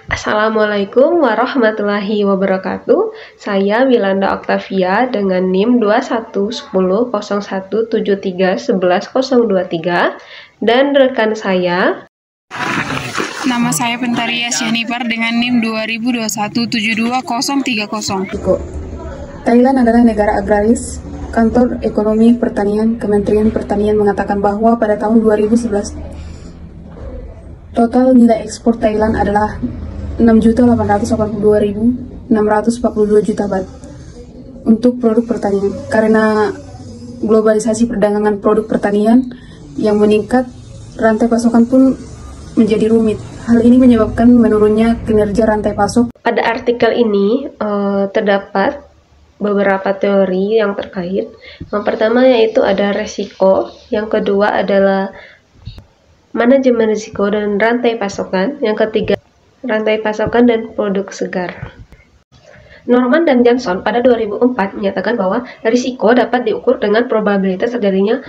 Assalamualaikum warahmatullahi wabarakatuh. Saya Wilanda Octavia dengan NIM 21100173110023 dan rekan saya. Nama saya Pentaria Syanipar dengan NIM 2021722030. Thailand adalah negara agraris. Kantor Ekonomi Pertanian Kementerian Pertanian mengatakan bahwa pada tahun 2011 total nilai ekspor Thailand adalah 6.882.642 juta baht untuk produk pertanian. Karena globalisasi perdagangan produk pertanian yang meningkat, rantai pasokan pun menjadi rumit. Hal ini menyebabkan menurunnya kinerja rantai pasok. Pada artikel ini terdapat beberapa teori yang terkait. Yang pertama yaitu ada resiko, yang kedua adalah manajemen risiko dan rantai pasokan, yang ketiga rantai pasokan dan produk segar. Norman dan Johnson pada 2004 menyatakan bahwa risiko dapat diukur dengan probabilitas terjadinya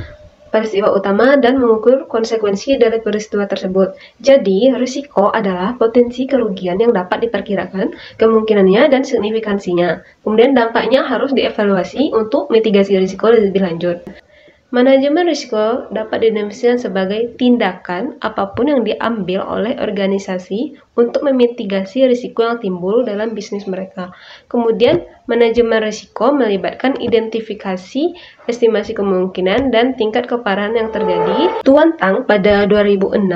peristiwa utama dan mengukur konsekuensi dari peristiwa tersebut. Jadi, risiko adalah potensi kerugian yang dapat diperkirakan, kemungkinannya dan signifikansinya. Kemudian dampaknya harus dievaluasi untuk mitigasi risiko lebih lanjut. Manajemen risiko dapat didefinisikan sebagai tindakan apapun yang diambil oleh organisasi untuk memitigasi risiko yang timbul dalam bisnis mereka. Kemudian, manajemen risiko melibatkan identifikasi, estimasi kemungkinan, dan tingkat keparahan yang terjadi. Tuan Tang pada 2006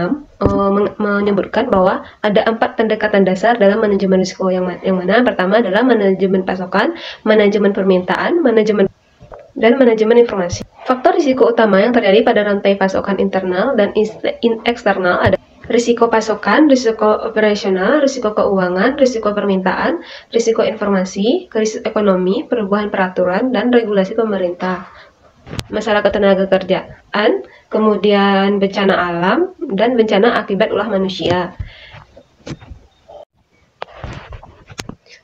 menyebutkan bahwa ada 4 pendekatan dasar dalam manajemen risiko yang mana pertama adalah manajemen pasokan, manajemen permintaan, manajemen dan manajemen informasi. Faktor risiko utama yang terjadi pada rantai pasokan internal dan eksternal ada risiko pasokan, risiko operasional, risiko keuangan, risiko permintaan, risiko informasi, krisis ekonomi, perubahan peraturan, dan regulasi pemerintah, masalah ketenagakerjaan, kemudian bencana alam, dan bencana akibat ulah manusia.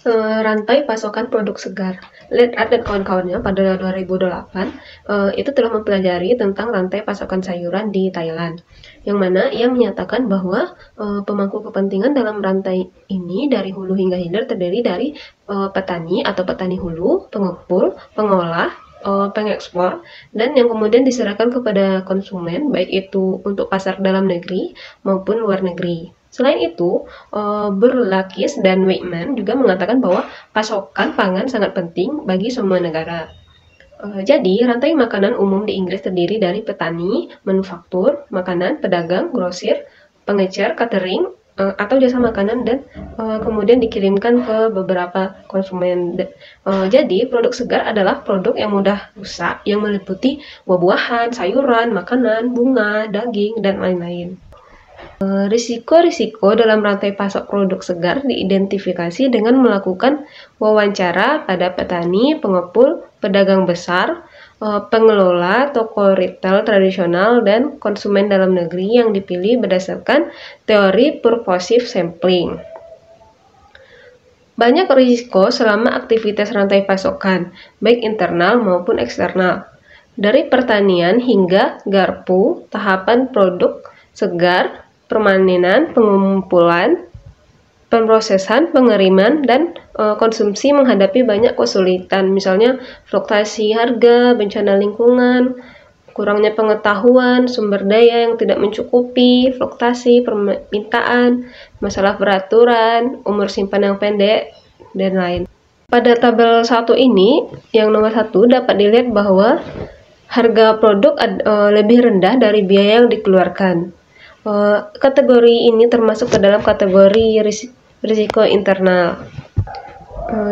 Rantai pasokan produk segar. Ledard dan kawan-kawannya pada 2008 itu telah mempelajari tentang rantai pasokan sayuran di Thailand, yang mana ia menyatakan bahwa pemangku kepentingan dalam rantai ini dari hulu hingga hilir terdiri dari petani atau petani hulu, pengepul, pengolah, pengekspor, dan yang kemudian diserahkan kepada konsumen, baik itu untuk pasar dalam negeri maupun luar negeri. Selain itu, Burlakis dan Weidman juga mengatakan bahwa pasokan pangan sangat penting bagi semua negara. Jadi, rantai makanan umum di Inggris terdiri dari petani, manufaktur, makanan, pedagang, grosir, pengecer, catering, atau jasa makanan, dan kemudian dikirimkan ke beberapa konsumen. Jadi, produk segar adalah produk yang mudah rusak, yang meliputi buah-buahan, sayuran, makanan, bunga, daging, dan lain-lain. Risiko-risiko dalam rantai pasok produk segar diidentifikasi dengan melakukan wawancara pada petani, pengepul, pedagang besar, pengelola toko retail tradisional, dan konsumen dalam negeri yang dipilih berdasarkan teori purposive sampling. Banyak risiko selama aktivitas rantai pasokan, baik internal maupun eksternal. Dari pertanian hingga garpu, tahapan produk segar, permanenan, pengumpulan, pemrosesan, pengiriman, dan konsumsi menghadapi banyak kesulitan, misalnya fluktuasi harga, bencana lingkungan, kurangnya pengetahuan, sumber daya yang tidak mencukupi, fluktuasi permintaan, masalah peraturan, umur simpan yang pendek, dan lain. Pada tabel 1 ini, yang nomor 1 dapat dilihat bahwa harga produk lebih rendah dari biaya yang dikeluarkan. Kategori ini termasuk ke dalam kategori risiko internal,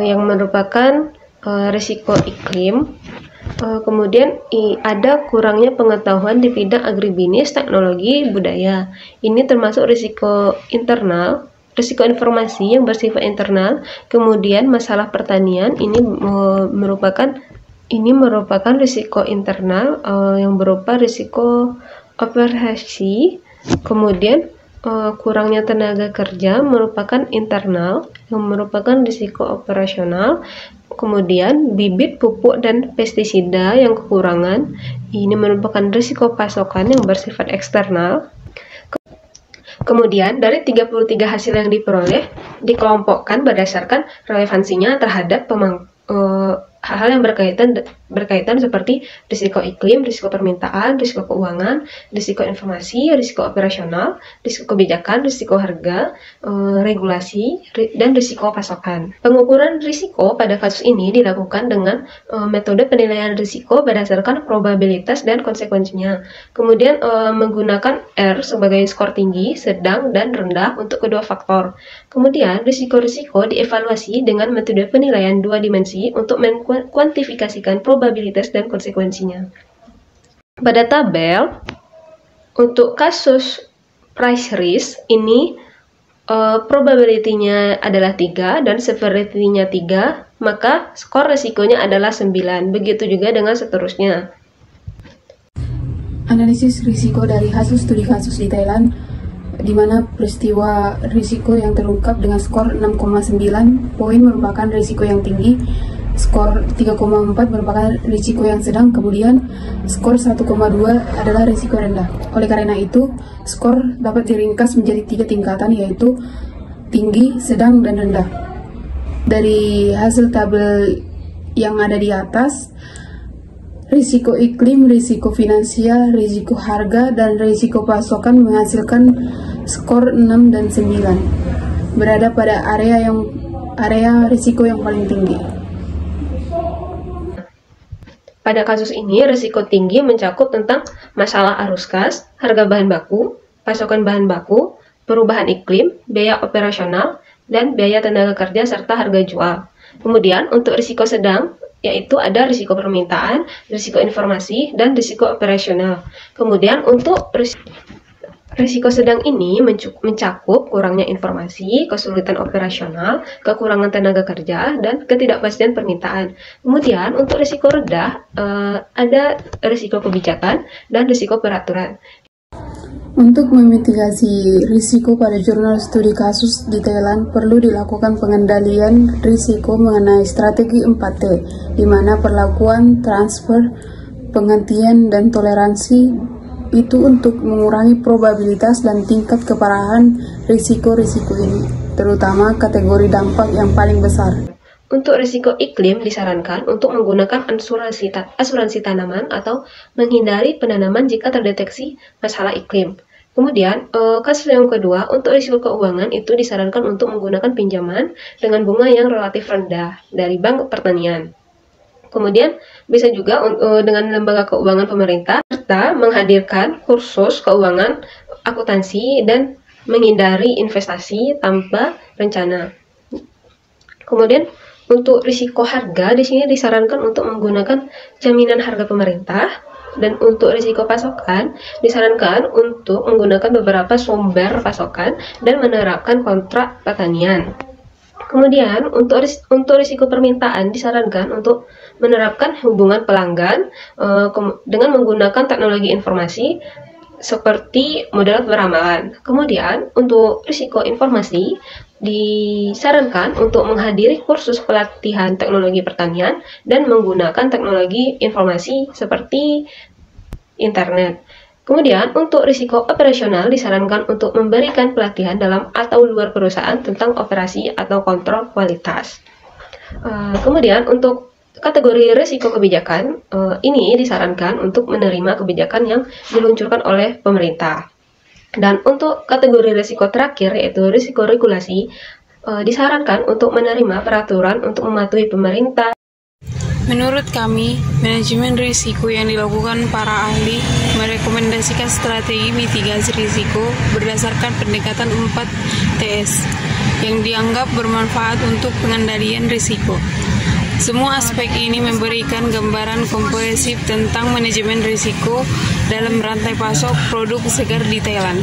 yang merupakan risiko iklim. Kemudian ada kurangnya pengetahuan di bidang agribisnis, teknologi, budaya. Ini termasuk risiko internal. Risiko informasi yang bersifat internal. Kemudian masalah pertanian ini merupakan risiko internal yang berupa risiko operasi. Kemudian kurangnya tenaga kerja merupakan internal yang merupakan risiko operasional. Kemudian bibit, pupuk, dan pestisida yang kekurangan ini merupakan risiko pasokan yang bersifat eksternal. Kemudian dari 33 hasil yang diperoleh dikelompokkan berdasarkan relevansinya terhadap hal-hal yang berkaitan seperti risiko iklim, risiko permintaan, risiko keuangan, risiko informasi, risiko operasional, risiko kebijakan, risiko harga, regulasi, dan risiko pasokan. Pengukuran risiko pada kasus ini dilakukan dengan metode penilaian risiko berdasarkan probabilitas dan konsekuensinya. Kemudian menggunakan R sebagai skor tinggi, sedang, dan rendah untuk kedua faktor. Kemudian risiko-risiko dievaluasi dengan metode penilaian dua dimensi untuk kuantifikasikan probabilitas dan konsekuensinya. Pada tabel, untuk kasus price risk ini probability-nya adalah 3 dan severity-nya 3, maka skor resikonya adalah 9. Begitu juga dengan seterusnya. Analisis risiko dari hasil studi kasus di Thailand, di mana peristiwa risiko yang terungkap dengan skor 6,9 poin merupakan risiko yang tinggi, skor 3,4 merupakan risiko yang sedang, kemudian skor 1,2 adalah risiko rendah. Oleh karena itu, skor dapat diringkas menjadi 3 tingkatan, yaitu tinggi, sedang, dan rendah. Dari hasil tabel yang ada di atas, risiko iklim, risiko finansial, risiko harga, dan risiko pasokan menghasilkan skor 6 dan 9, berada pada area risiko yang paling tinggi. Pada kasus ini, risiko tinggi mencakup tentang masalah arus kas, harga bahan baku, pasokan bahan baku, perubahan iklim, biaya operasional, dan biaya tenaga kerja serta harga jual. Kemudian, untuk risiko sedang, yaitu ada risiko permintaan, risiko informasi, dan risiko operasional. Kemudian, untuk risiko sedang ini mencakup kurangnya informasi, kesulitan operasional, kekurangan tenaga kerja, dan ketidakpastian permintaan. Kemudian untuk risiko rendah ada risiko kebijakan dan risiko peraturan. Untuk memitigasi risiko pada jurnal studi kasus di Thailand, perlu dilakukan pengendalian risiko mengenai strategi 4T, di mana perlakuan, transfer, penghentian, dan toleransi itu untuk mengurangi probabilitas dan tingkat keparahan risiko-risiko ini, terutama kategori dampak yang paling besar. Untuk risiko iklim disarankan untuk menggunakan asuransi tanaman atau menghindari penanaman jika terdeteksi masalah iklim. Kemudian, kasus yang kedua, untuk risiko keuangan itu disarankan untuk menggunakan pinjaman dengan bunga yang relatif rendah dari Bank Pertanian. Kemudian bisa juga dengan lembaga keuangan pemerintah serta menghadirkan kursus keuangan akuntansi dan menghindari investasi tanpa rencana. Kemudian untuk risiko harga di sini disarankan untuk menggunakan jaminan harga pemerintah, dan untuk risiko pasokan disarankan untuk menggunakan beberapa sumber pasokan dan menerapkan kontrak pertanian. Kemudian untuk risiko permintaan disarankan untuk menerapkan hubungan pelanggan dengan menggunakan teknologi informasi seperti model beramalan. Kemudian untuk risiko informasi disarankan untuk menghadiri kursus pelatihan teknologi pertanian dan menggunakan teknologi informasi seperti internet. Kemudian, untuk risiko operasional disarankan untuk memberikan pelatihan dalam atau luar perusahaan tentang operasi atau kontrol kualitas. Kemudian, untuk kategori risiko kebijakan, ini disarankan untuk menerima kebijakan yang diluncurkan oleh pemerintah. Dan untuk kategori risiko terakhir, yaitu risiko regulasi, disarankan untuk menerima peraturan untuk mematuhi pemerintah. Menurut kami, manajemen risiko yang dilakukan para ahli merekomendasikan strategi mitigasi risiko berdasarkan pendekatan 4TS yang dianggap bermanfaat untuk pengendalian risiko. Semua aspek ini memberikan gambaran komprehensif tentang manajemen risiko dalam rantai pasok produk segar di Thailand.